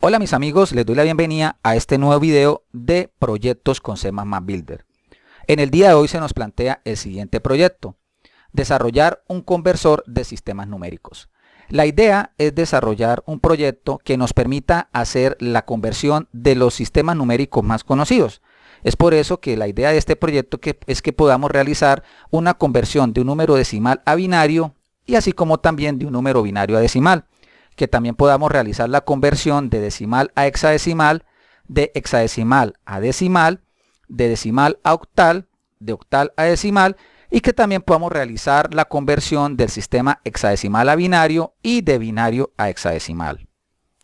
Hola mis amigos, les doy la bienvenida a este nuevo video de proyectos con C++ Builder. En el día de hoy se nos plantea el siguiente proyecto: desarrollar un conversor de sistemas numéricos. La idea es desarrollar un proyecto que nos permita hacer la conversión de los sistemas numéricos más conocidos. Es por eso que la idea de este proyecto es que podamos realizar una conversión de un número decimal a binario y así como también de un número binario a decimal. Que también podamos realizar la conversión de decimal a hexadecimal, de hexadecimal a decimal, de decimal a octal, de octal a decimal, y que también podamos realizar la conversión del sistema hexadecimal a binario y de binario a hexadecimal.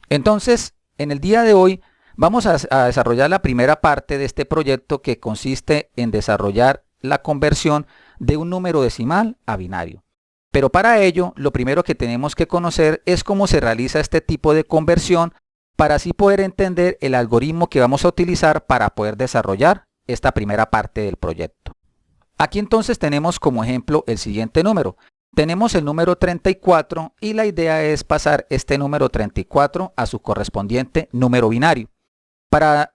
Entonces, en el día de hoy vamos a desarrollar la primera parte de este proyecto, que consiste en desarrollar la conversión de un número decimal a binario. Pero para ello, lo primero que tenemos que conocer es cómo se realiza este tipo de conversión, para así poder entender el algoritmo que vamos a utilizar para poder desarrollar esta primera parte del proyecto. Aquí entonces tenemos como ejemplo el siguiente número. Tenemos el número 34 y la idea es pasar este número 34 a su correspondiente número binario. Para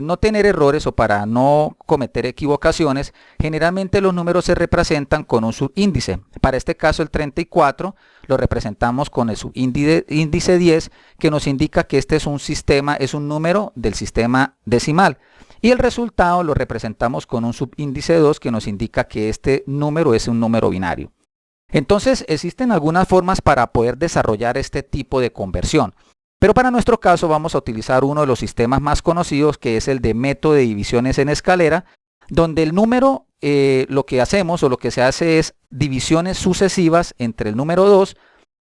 no tener errores o para no cometer equivocaciones, generalmente los números se representan con un subíndice. Para este caso el 34 lo representamos con el subíndice 10, que nos indica que este es un número del sistema decimal. Y el resultado lo representamos con un subíndice 2, que nos indica que este número es un número binario. Entonces existen algunas formas para poder desarrollar este tipo de conversión. Pero para nuestro caso vamos a utilizar uno de los sistemas más conocidos, que es el de método de divisiones en escalera, donde el número, lo que hacemos o lo que se hace es divisiones sucesivas entre el número 2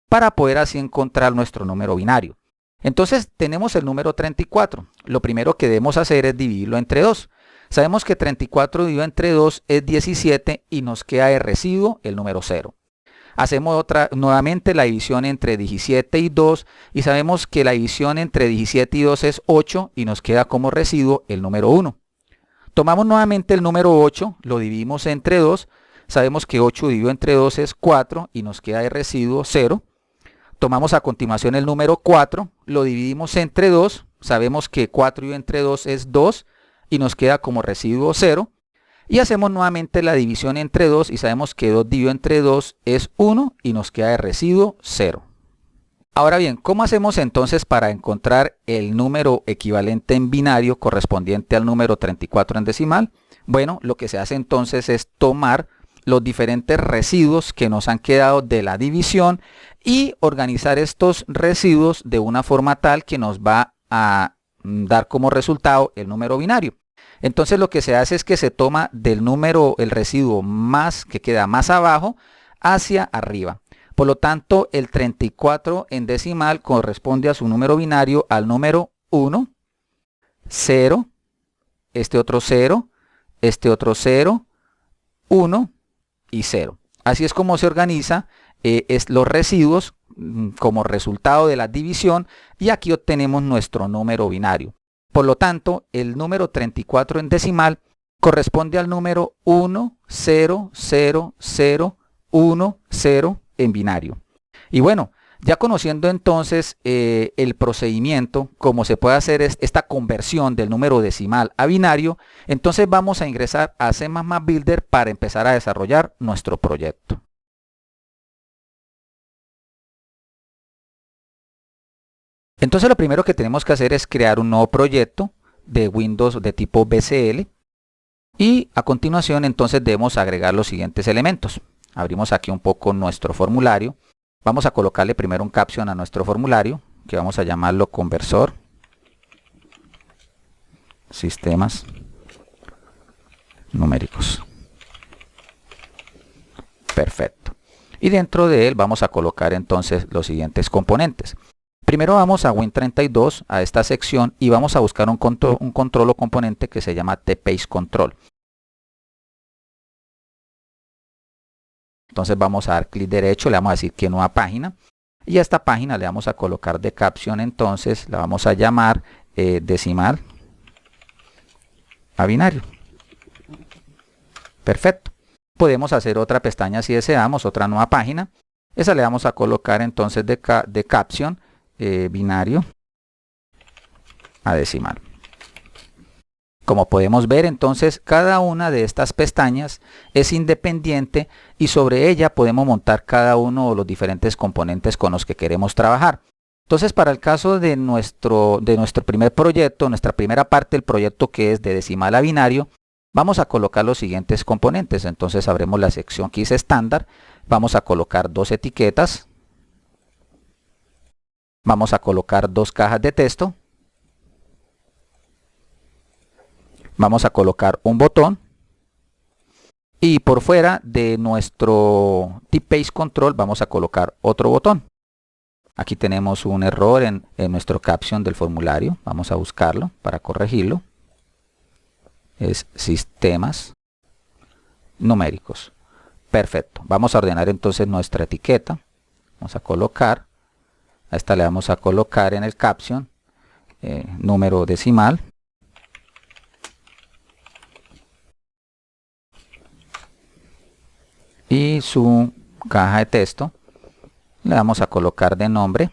para poder así encontrar nuestro número binario. Entonces tenemos el número 34. Lo primero que debemos hacer es dividirlo entre 2. Sabemos que 34 dividido entre 2 es 17 y nos queda de residuo el número 0. Hacemos nuevamente la división entre 17 y 2 y sabemos que la división entre 17 y 2 es 8 y nos queda como residuo el número 1. Tomamos nuevamente el número 8, lo dividimos entre 2, sabemos que 8 dividido entre 2 es 4 y nos queda de residuo 0. Tomamos a continuación el número 4, lo dividimos entre 2, sabemos que 4 dividido entre 2 es 2 y nos queda como residuo 0. Y hacemos nuevamente la división entre 2 y sabemos que 2 dividido entre 2 es 1 y nos queda de residuo 0. Ahora bien, ¿cómo hacemos entonces para encontrar el número equivalente en binario correspondiente al número 34 en decimal? Bueno, lo que se hace entonces es tomar los diferentes residuos que nos han quedado de la división y organizar estos residuos de una forma tal que nos va a dar como resultado el número binario. Entonces lo que se hace es que se toma del número, el residuo más que queda más abajo hacia arriba. Por lo tanto, el 34 en decimal corresponde a su número binario al número 1, 0, este otro 0, este otro 0, 1 y 0. Así es como se organiza los residuos como resultado de la división, y aquí obtenemos nuestro número binario. Por lo tanto, el número 34 en decimal corresponde al número 1, 0, 0, 0, 1, 0 en binario. Y bueno, ya conociendo entonces el procedimiento, cómo se puede hacer esta conversión del número decimal a binario, entonces vamos a ingresar a C++ Builder para empezar a desarrollar nuestro proyecto. Entonces lo primero que tenemos que hacer es crear un nuevo proyecto de Windows de tipo BCL, y a continuación entonces debemos agregar los siguientes elementos. Abrimos aquí un poco nuestro formulario. Vamos a colocarle primero un caption a nuestro formulario, que vamos a llamarlo conversor sistemas numéricos. Perfecto. Y dentro de él vamos a colocar entonces los siguientes componentes. Primero vamos a Win32, a esta sección, y vamos a buscar un control o componente que se llama tPageControl. Entonces vamos a dar clic derecho, le vamos a decir que nueva página, y a esta página le vamos a colocar de caption, entonces la vamos a llamar decimal a binario. Perfecto. Podemos hacer otra pestaña si deseamos, otra nueva página. Esa le vamos a colocar entonces de caption binario a decimal. Como podemos ver, entonces cada una de estas pestañas es independiente y sobre ella podemos montar cada uno de los diferentes componentes con los que queremos trabajar. Entonces, para el caso de nuestro primer proyecto, nuestra primera parte del proyecto, que es de decimal a binario, vamos a colocar los siguientes componentes. Entonces abrimos la sección que dice estándar, vamos a colocar dos etiquetas, vamos a colocar dos cajas de texto, vamos a colocar un botón y por fuera de nuestro Typeface Control vamos a colocar otro botón. Aquí tenemos un error en nuestro caption del formulario, vamos a buscarlo para corregirlo. Es sistemas numéricos. Perfecto, vamos a ordenar entonces nuestra etiqueta, vamos a colocar, a esta le vamos a colocar en el caption número decimal. Y su caja de texto le vamos a colocar de nombre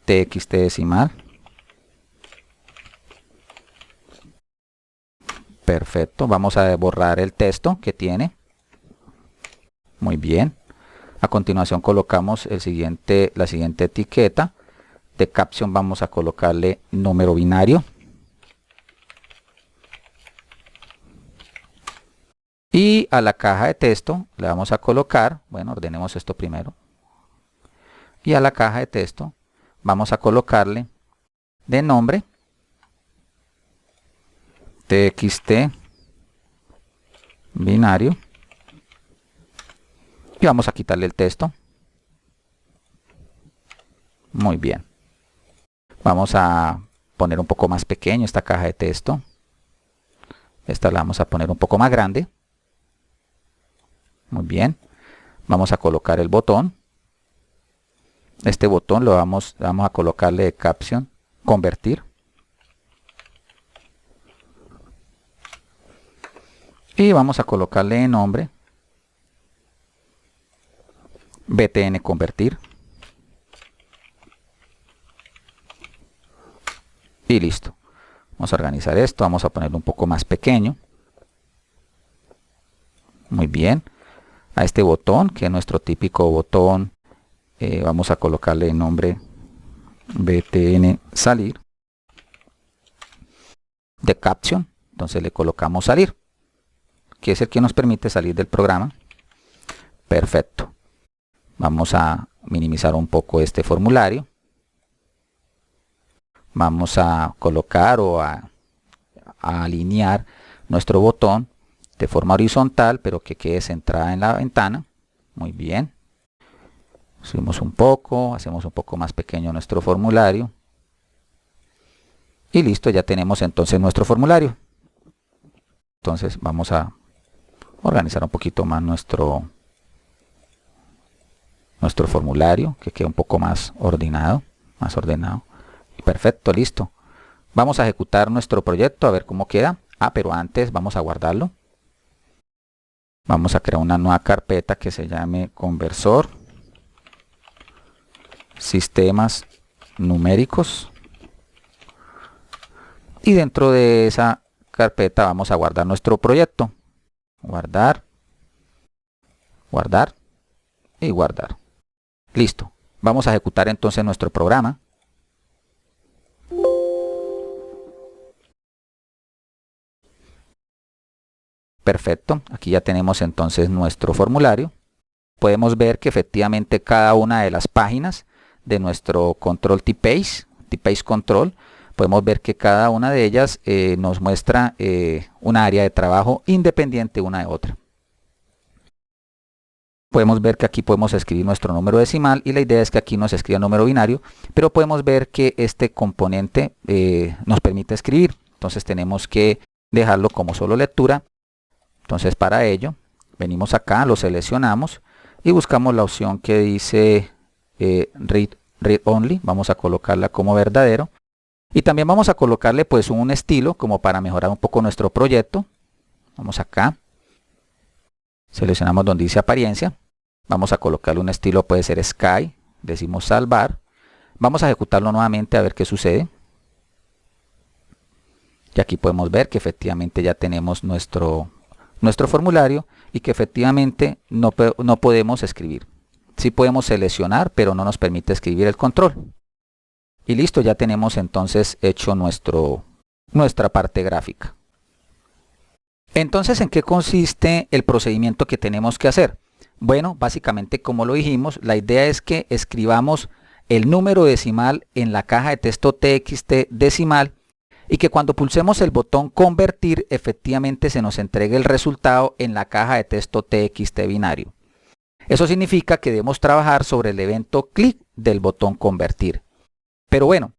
txt decimal. Perfecto, vamos a borrar el texto que tiene. Muy bien. A continuación colocamos la siguiente etiqueta. De caption vamos a colocarle número binario. Y a la caja de texto le vamos a colocar, bueno, ordenemos esto primero. Y a la caja de texto vamos a colocarle de nombre txt binario. Y vamos a quitarle el texto. Muy bien. Vamos a poner un poco más pequeño esta caja de texto. Esta la vamos a poner un poco más grande. Muy bien. Vamos a colocar el botón. Este botón lo vamos a colocarle de caption convertir. Y vamos a colocarle de nombre btn convertir. Y listo. Vamos a organizar esto. Vamos a ponerlo un poco más pequeño. Muy bien. A este botón, que es nuestro típico botón, vamos a colocarle el nombre btn salir. De caption, entonces le colocamos salir, que es el que nos permite salir del programa. Perfecto. Vamos a minimizar un poco este formulario. Vamos a colocar o a alinear nuestro botón de forma horizontal, pero que quede centrada en la ventana. Muy bien. Subimos un poco, hacemos un poco más pequeño nuestro formulario. Y listo, ya tenemos entonces nuestro formulario. Entonces vamos a organizar un poquito más nuestro formulario, que quede un poco más ordenado. Perfecto, listo. Vamos a ejecutar nuestro proyecto a ver cómo queda. Pero antes vamos a guardarlo. Vamos a crear una nueva carpeta que se llame conversor sistemas numéricos. Y dentro de esa carpeta vamos a guardar nuestro proyecto. Guardar, guardar y guardar. Listo. Vamos a ejecutar entonces nuestro programa. Perfecto. Aquí ya tenemos entonces nuestro formulario. Podemos ver que efectivamente cada una de las páginas de nuestro control Typeface Control, podemos ver que cada una de ellas nos muestra una área de trabajo independiente una de otra. Podemos ver que aquí podemos escribir nuestro número decimal y la idea es que aquí nos escriba el número binario, pero podemos ver que este componente nos permite escribir. Entonces tenemos que dejarlo como solo lectura. Entonces para ello venimos acá, lo seleccionamos y buscamos la opción que dice read only. Vamos a colocarla como verdadero y también vamos a colocarle pues un estilo como para mejorar un poco nuestro proyecto. Vamos acá, seleccionamos donde dice apariencia, vamos a colocarle un estilo, puede ser sky, decimos salvar, vamos a ejecutarlo nuevamente a ver qué sucede. Y aquí podemos ver que efectivamente ya tenemos nuestro formulario y que efectivamente no podemos escribir. Sí podemos seleccionar, pero no nos permite escribir el control. Y listo, ya tenemos entonces hecho nuestra parte gráfica. Entonces, ¿en qué consiste el procedimiento que tenemos que hacer? Bueno, básicamente, como lo dijimos, la idea es que escribamos el número decimal en la caja de texto TXT decimal y que cuando pulsemos el botón convertir, efectivamente se nos entregue el resultado en la caja de texto TXT binario. Eso significa que debemos trabajar sobre el evento clic del botón convertir. Pero bueno,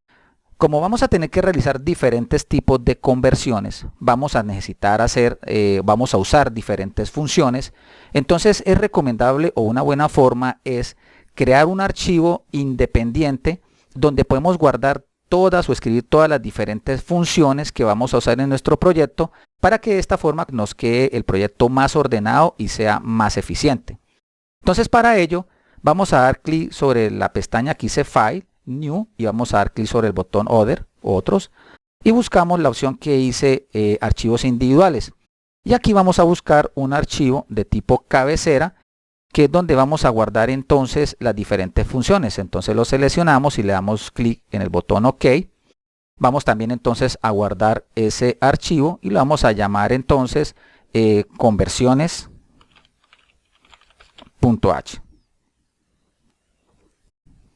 como vamos a tener que realizar diferentes tipos de conversiones, vamos a necesitar vamos a usar diferentes funciones, entonces es recomendable o una buena forma es crear un archivo independiente donde podemos guardar todas o escribir todas las diferentes funciones que vamos a usar en nuestro proyecto para que de esta forma nos quede el proyecto más ordenado y sea más eficiente. Entonces para ello vamos a dar clic sobre la pestaña que dice File, New, y vamos a dar clic sobre el botón Other, otros, y buscamos la opción que dice archivos individuales. Y aquí vamos a buscar un archivo de tipo cabecera, que es donde vamos a guardar entonces las diferentes funciones. Entonces lo seleccionamos y le damos clic en el botón OK. Vamos también entonces a guardar ese archivo y lo vamos a llamar entonces conversiones.h.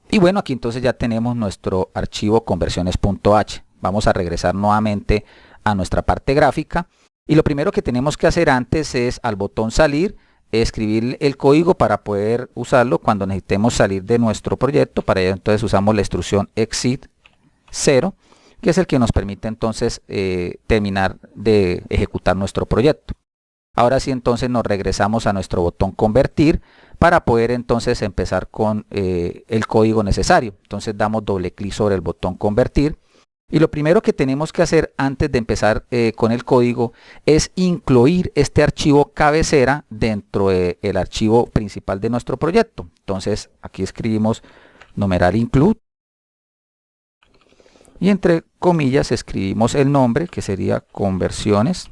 Y bueno, aquí entonces ya tenemos nuestro archivo conversiones.h. Vamos a regresar nuevamente a nuestra parte gráfica. Y lo primero que tenemos que hacer antes es al botón salir, escribir el código para poder usarlo cuando necesitemos salir de nuestro proyecto. Para ello entonces usamos la instrucción exit 0, que es el que nos permite entonces terminar de ejecutar nuestro proyecto. Ahora sí entonces nos regresamos a nuestro botón convertir para poder entonces empezar con el código necesario. Entonces damos doble clic sobre el botón convertir y lo primero que tenemos que hacer antes de empezar con el código es incluir este archivo cabecera dentro del archivo principal de nuestro proyecto. Entonces aquí escribimos numeral include y entre comillas escribimos el nombre, que sería conversiones.h,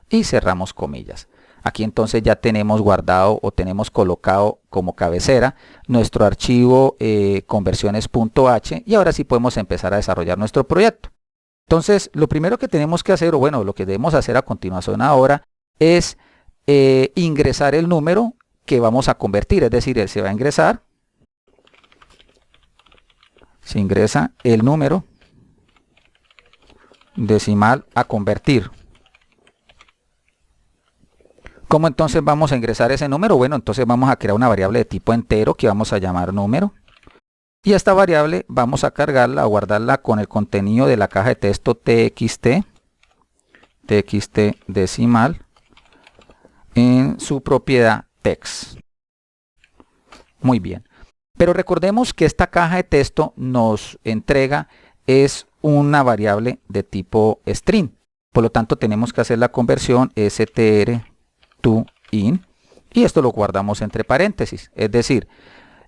y cerramos comillas. Aquí entonces ya tenemos guardado o tenemos colocado como cabecera nuestro archivo conversiones.h y ahora sí podemos empezar a desarrollar nuestro proyecto. Entonces lo primero que tenemos que hacer, o bueno, lo que debemos hacer a continuación ahora es ingresar el número que vamos a convertir, es decir, se va a ingresar, se ingresa el número decimal a convertir. ¿Cómo entonces vamos a ingresar ese número? Bueno, entonces vamos a crear una variable de tipo entero que vamos a llamar número. Y esta variable vamos a cargarla, a guardarla con el contenido de la caja de texto txt decimal en su propiedad text. Muy bien. Pero recordemos que esta caja de texto nos entrega es una variable de tipo string. Por lo tanto tenemos que hacer la conversión str to in y esto lo guardamos entre paréntesis, es decir,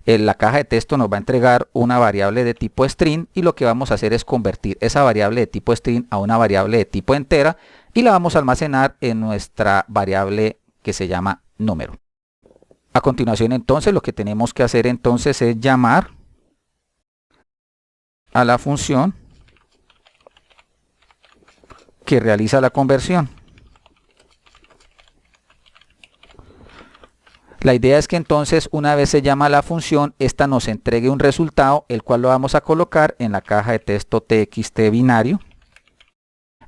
la caja de texto nos va a entregar una variable de tipo string y lo que vamos a hacer es convertir esa variable de tipo string a una variable de tipo entera y la vamos a almacenar en nuestra variable que se llama número. A continuación entonces lo que tenemos que hacer entonces es llamar a la función que realiza la conversión. La idea es que entonces una vez se llama la función, esta nos entregue un resultado, el cual lo vamos a colocar en la caja de texto txt binario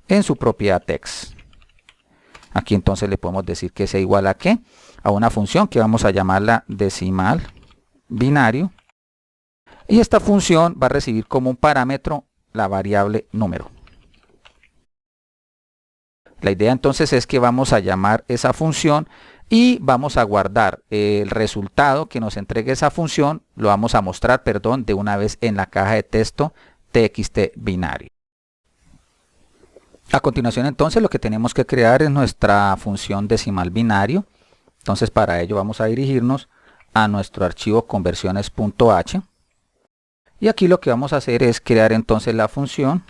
en su propiedad text. Aquí entonces le podemos decir que sea igual a ¿qué? A una función que vamos a llamarla decimal binario. Y esta función va a recibir como un parámetro la variable número. La idea entonces es que vamos a llamar esa función y vamos a guardar el resultado que nos entregue esa función, lo vamos a mostrar, perdón, de una vez en la caja de texto txt binario. A continuación entonces lo que tenemos que crear es nuestra función decimal binario. Entonces para ello vamos a dirigirnos a nuestro archivo conversiones.h y aquí lo que vamos a hacer es crear entonces la función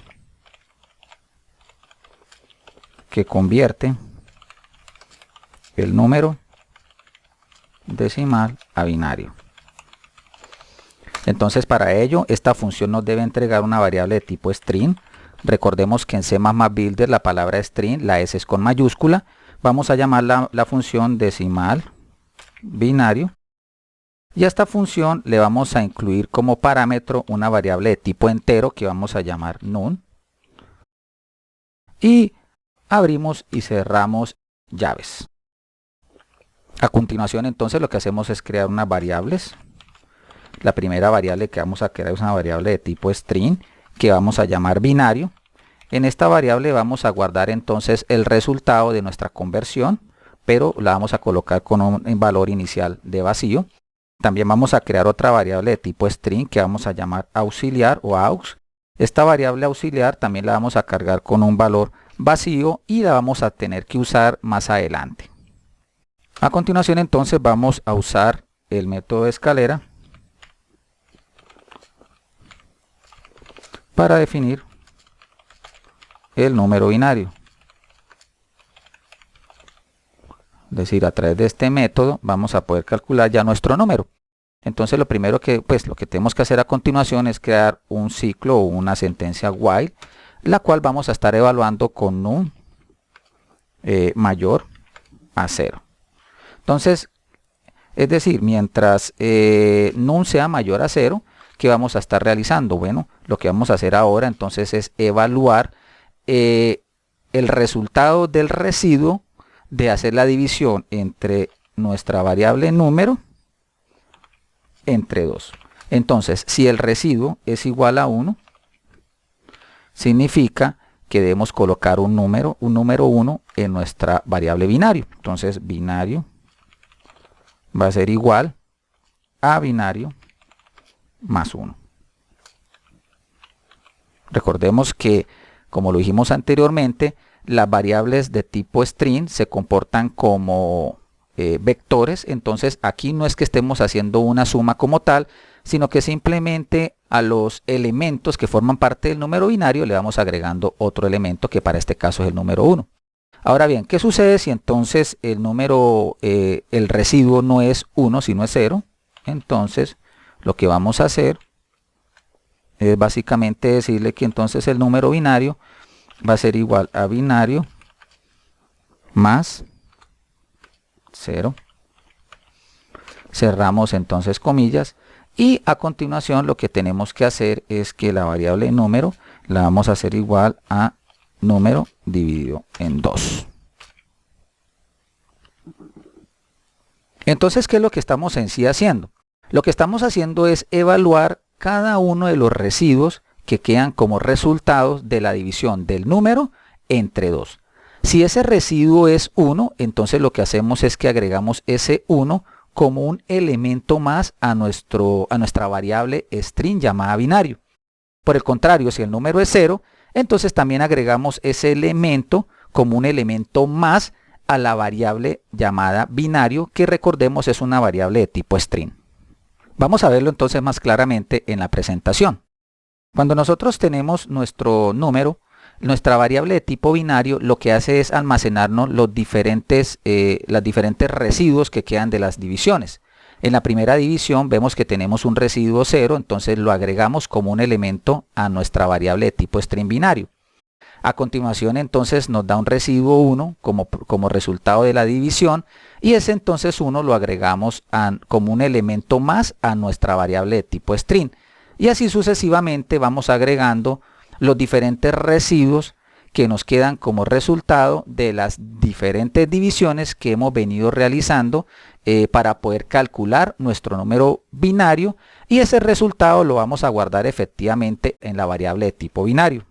que convierte el número decimal a binario. Entonces para ello esta función nos debe entregar una variable de tipo string. Recordemos que en C++ Builder la palabra string, la S es con mayúscula. Vamos a llamar la función decimal binario. Y a esta función le vamos a incluir como parámetro una variable de tipo entero que vamos a llamar num. Y abrimos y cerramos llaves. A continuación entonces lo que hacemos es crear unas variables. La primera variable que vamos a crear es una variable de tipo string que vamos a llamar binario. En esta variable vamos a guardar entonces el resultado de nuestra conversión, pero la vamos a colocar con un valor inicial de vacío. También vamos a crear otra variable de tipo string que vamos a llamar auxiliar o aux. Esta variable auxiliar también la vamos a cargar con un valor vacío y la vamos a tener que usar más adelante. A continuación entonces vamos a usar el método de escalera para definir el número binario. Es decir, a través de este método vamos a poder calcular ya nuestro número. Entonces lo primero que tenemos que hacer a continuación es crear un ciclo o una sentencia while, la cual vamos a estar evaluando con num mayor a 0. Entonces, es decir, mientras num sea mayor a 0, ¿qué vamos a estar realizando? Bueno, lo que vamos a hacer ahora entonces es evaluar el resultado del residuo de hacer la división entre nuestra variable número entre 2. Entonces, si el residuo es igual a 1, significa que debemos colocar un número 1 en nuestra variable binario. Entonces, binario va a ser igual a binario más 1. Recordemos que, como lo dijimos anteriormente, las variables de tipo string se comportan como vectores. Entonces aquí no es que estemos haciendo una suma como tal, sino que simplemente a los elementos que forman parte del número binario le vamos agregando otro elemento, que para este caso es el número 1. Ahora bien, ¿qué sucede si entonces el número, el residuo no es 1 sino es 0? Entonces lo que vamos a hacer es básicamente decirle que entonces el número binario va a ser igual a binario más 0. Cerramos entonces comillas y a continuación lo que tenemos que hacer es que la variable número la vamos a hacer igual a número dividido en 2. Entonces, ¿qué es lo que estamos en sí haciendo? Lo que estamos haciendo es evaluar cada uno de los residuos que quedan como resultados de la división del número entre 2. Si ese residuo es 1, entonces lo que hacemos es que agregamos ese 1 como un elemento más a nuestra variable string llamada binario. Por el contrario, si el número es 0, entonces también agregamos ese elemento como un elemento más a la variable llamada binario, que recordemos es una variable de tipo string. Vamos a verlo entonces más claramente en la presentación. Cuando nosotros tenemos nuestro número, nuestra variable de tipo binario lo que hace es almacenarnos los diferentes residuos que quedan de las divisiones. En la primera división vemos que tenemos un residuo 0, entonces lo agregamos como un elemento a nuestra variable de tipo string binario. A continuación entonces nos da un residuo 1 como resultado de la división, y ese entonces 1 lo agregamos como un elemento más a nuestra variable de tipo string. Y así sucesivamente vamos agregando los diferentes residuos que nos quedan como resultado de las diferentes divisiones que hemos venido realizando para poder calcular nuestro número binario, y ese resultado lo vamos a guardar efectivamente en la variable de tipo binario.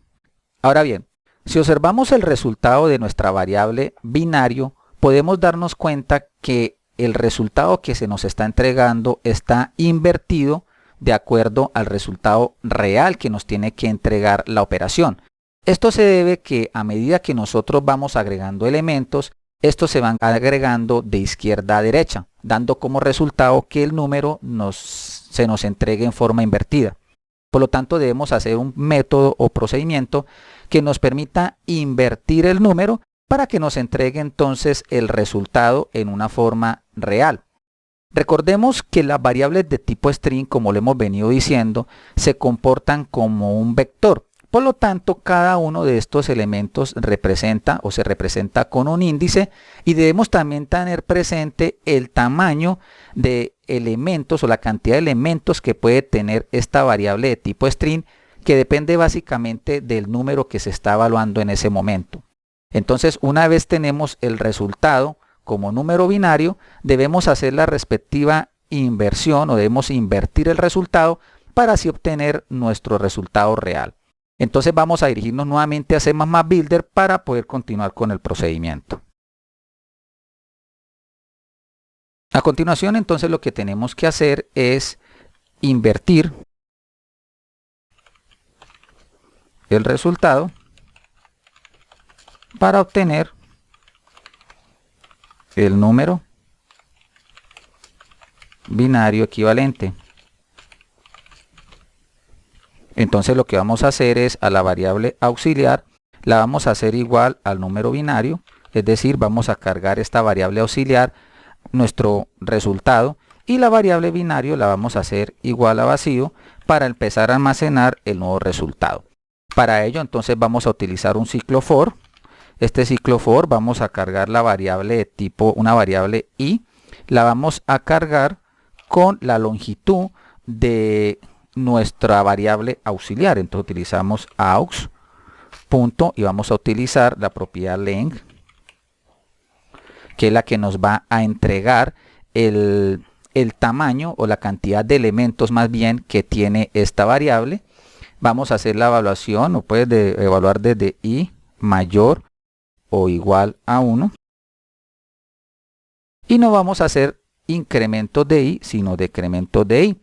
Ahora bien, si observamos el resultado de nuestra variable binario, podemos darnos cuenta que el resultado que se nos está entregando está invertido de acuerdo al resultado real que nos tiene que entregar la operación. Esto se debe que a medida que nosotros vamos agregando elementos, estos se van agregando de izquierda a derecha, dando como resultado que el número se nos entregue en forma invertida. Por lo tanto, debemos hacer un método o procedimiento que nos permita invertir el número para que nos entregue entonces el resultado en una forma real. Recordemos que las variables de tipo string, como lo hemos venido diciendo, se comportan como un vector. Por lo tanto, cada uno de estos elementos representa o se representa con un índice, y debemos también tener presente el tamaño de elementos o la cantidad de elementos que puede tener esta variable de tipo string, que depende básicamente del número que se está evaluando en ese momento. Entonces, una vez tenemos el resultado como número binario, debemos hacer la respectiva inversión o debemos invertir el resultado para así obtener nuestro resultado real. Entonces vamos a dirigirnos nuevamente a C++ Builder para poder continuar con el procedimiento. A continuación, entonces, lo que tenemos que hacer es invertir el resultado para obtener el número binario equivalente. Entonces lo que vamos a hacer es, a la variable auxiliar la vamos a hacer igual al número binario, es decir, vamos a cargar esta variable auxiliar nuestro resultado, y la variable binario la vamos a hacer igual a vacío para empezar a almacenar el nuevo resultado. Para ello entonces vamos a utilizar un ciclo for. Este ciclo for vamos a cargar la variable de tipo, una variable i, la vamos a cargar con la longitud de nuestra variable auxiliar. Entonces utilizamos aux punto y vamos a utilizar la propiedad length, que es la que nos va a entregar el tamaño o la cantidad de elementos más bien que tiene esta variable. Vamos a hacer la evaluación, o puedes evaluar desde i mayor o igual a 1, y no vamos a hacer incrementos de i sino decrementos de i,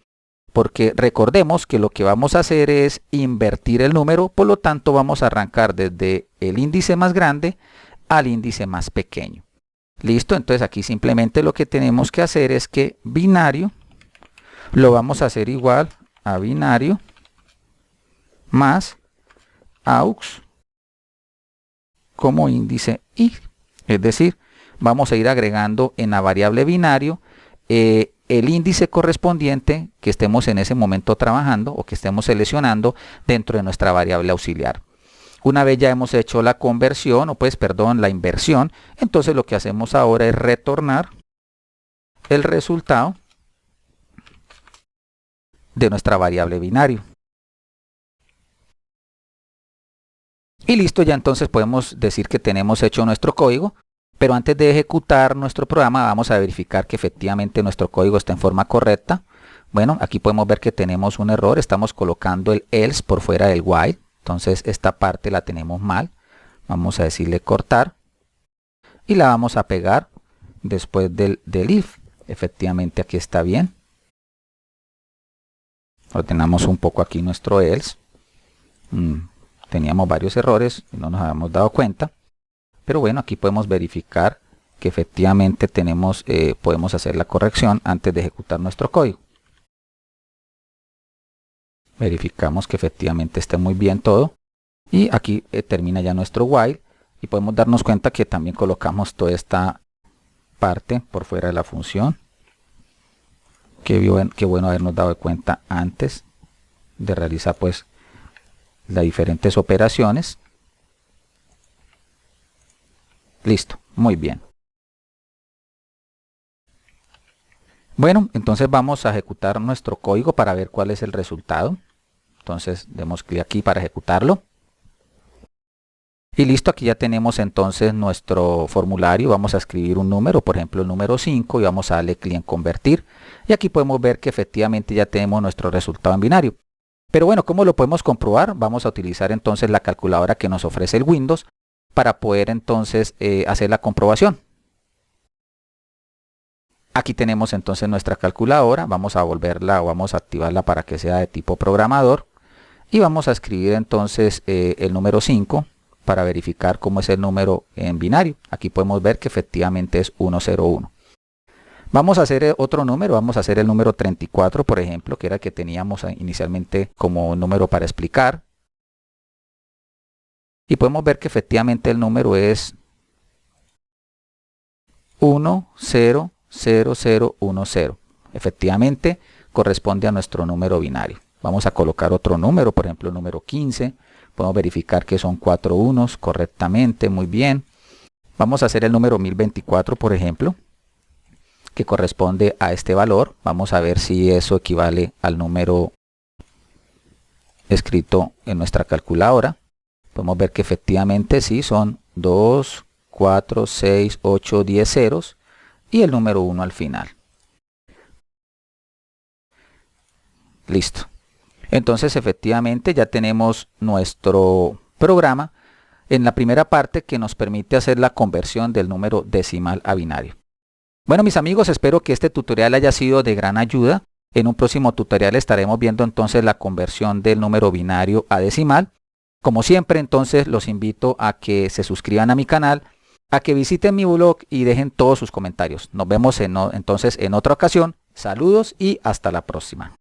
porque recordemos que lo que vamos a hacer es invertir el número. Por lo tanto vamos a arrancar desde el índice más grande al índice más pequeño. Listo, entonces aquí simplemente lo que tenemos que hacer es que binario lo vamos a hacer igual a binario más aux como índice i, es decir, vamos a ir agregando en la variable binario el índice correspondiente que estemos en ese momento trabajando o que estemos seleccionando dentro de nuestra variable auxiliar. Una vez ya hemos hecho la conversión, o pues perdón, la inversión, entonces lo que hacemos ahora es retornar el resultado de nuestra variable binario. Y listo, ya entonces podemos decir que tenemos hecho nuestro código. Pero antes de ejecutar nuestro programa vamos a verificar que efectivamente nuestro código está en forma correcta. Bueno, aquí podemos ver que tenemos un error, estamos colocando el else por fuera del while, entonces esta parte la tenemos mal. Vamos a decirle cortar y la vamos a pegar después del if. Efectivamente aquí está bien. Ordenamos un poco aquí nuestro else. Teníamos varios errores y no nos habíamos dado cuenta. Pero bueno, aquí podemos verificar que efectivamente podemos hacer la corrección antes de ejecutar nuestro código. Verificamos que efectivamente esté muy bien todo. Y aquí termina ya nuestro while. Y podemos darnos cuenta que también colocamos toda esta parte por fuera de la función. Qué bueno habernos dado cuenta antes de realizar pues las diferentes operaciones. Listo, muy bien. Bueno, entonces vamos a ejecutar nuestro código para ver cuál es el resultado. Entonces demos clic aquí para ejecutarlo. Y listo, aquí ya tenemos entonces nuestro formulario. Vamos a escribir un número, por ejemplo el número 5, y vamos a darle clic en convertir. Y aquí podemos ver que efectivamente ya tenemos nuestro resultado en binario. Pero bueno, ¿cómo lo podemos comprobar? Vamos a utilizar entonces la calculadora que nos ofrece el Windows para poder entonces hacer la comprobación. Aquí tenemos entonces nuestra calculadora. Vamos a volverla o vamos a activarla para que sea de tipo programador. Y vamos a escribir entonces el número 5 para verificar cómo es el número en binario. Aquí podemos ver que efectivamente es 101. Vamos a hacer otro número, vamos a hacer el número 34, por ejemplo, que era el que teníamos inicialmente como número para explicar. Y podemos ver que efectivamente el número es 1000010. Efectivamente corresponde a nuestro número binario. Vamos a colocar otro número, por ejemplo el número 15. Podemos verificar que son 4 unos correctamente, muy bien. Vamos a hacer el número 1024, por ejemplo, que corresponde a este valor. Vamos a ver si eso equivale al número escrito en nuestra calculadora. Podemos ver que efectivamente sí, son 2, 4, 6, 8, 10 ceros y el número 1 al final. Listo. Entonces efectivamente ya tenemos nuestro programa en la primera parte que nos permite hacer la conversión del número decimal a binario. Bueno, mis amigos, espero que este tutorial haya sido de gran ayuda. En un próximo tutorial estaremos viendo entonces la conversión del número binario a decimal. Como siempre, entonces los invito a que se suscriban a mi canal, a que visiten mi blog y dejen todos sus comentarios. Nos vemos entonces en otra ocasión. Saludos y hasta la próxima.